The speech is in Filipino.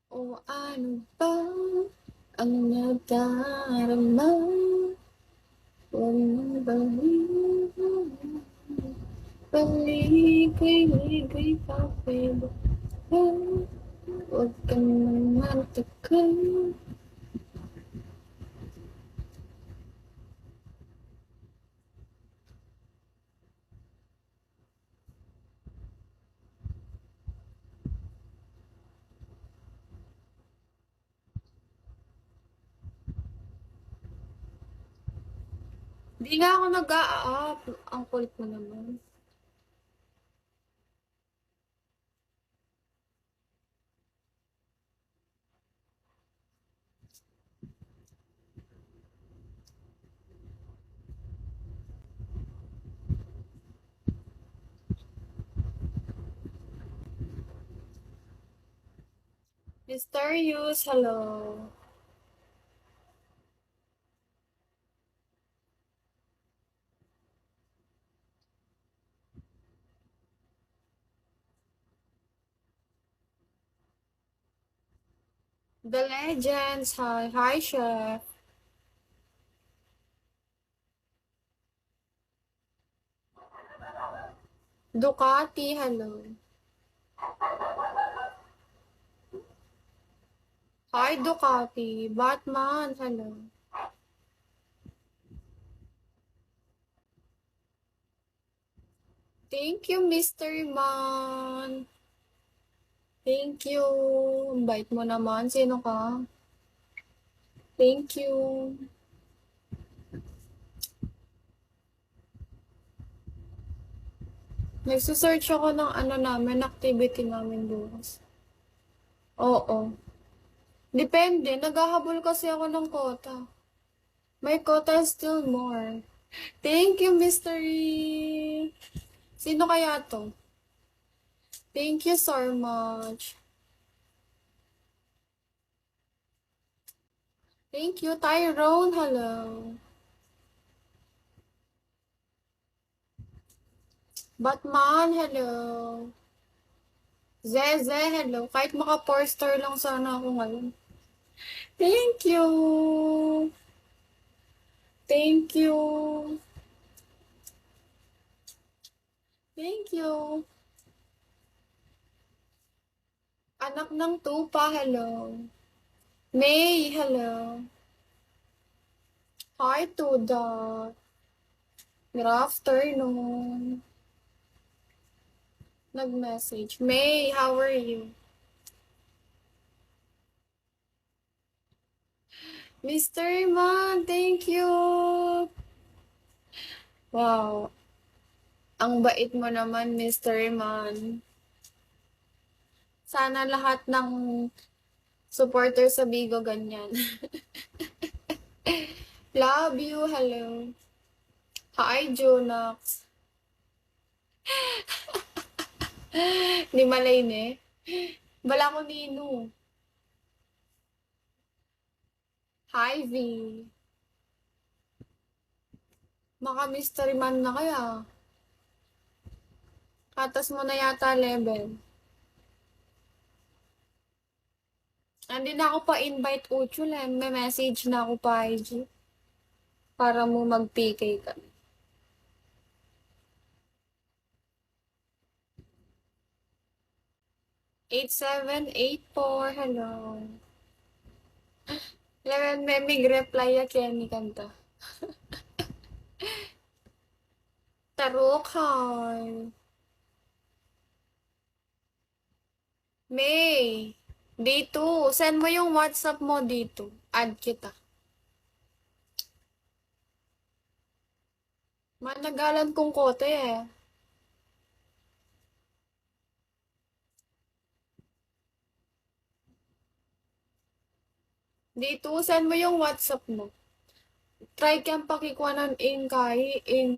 O ano ba ang nadarama? Huwag mong paligay-ligay pa pwede ba? Huwag ka naman takal. Di nga ako nag-a-up. Ang kulit mo naman. Mysterious, hello. The Legends, hi. Hi, Chef. Ducati, hello. Hi, Ducati. Batman, hello. Thank you, Mystery Man. Thank you. Ang bait mo naman. Sino ka? Thank you. Nagsusearch ako ng ano namin, activity namin bukas. Oo. Depende. Naghahabol kasi ako ng quota. My quota is still more. Thank you, Mystery. Sino kaya to? Thank you so much. Thank you, Tyrone. Hello. Batman, hello. Zeze, hello. Kahit maka 4-star lang sana ako ngayon. Thank you. Thank you. Thank you. Anak ng tupa, hello. May, hello. Hi, Tuda. Good afternoon. Nag-message. May, how are you? Mr. Man, thank you. Wow. Ang bait mo naman, Mr. Man. Sana lahat ng supporter sa Bigo ganyan. Love you, hello. Hi, Jonax. Ni malay ne. Bala ko nino. Hi, V. Maka mystery man na kaya. Katas mo na yata level. Hindi na ako pa-invite Uchul eh. May message na ako pa IG. Para mo mag-PK ka. 8784, hello. Level may reply ya Kenny kanta. Tarok, hi. May, dito. Send mo yung WhatsApp mo dito. Add kita. Managalan kong kote eh. Dito, send mo yung WhatsApp mo. Try kang pakikuha ng in kay in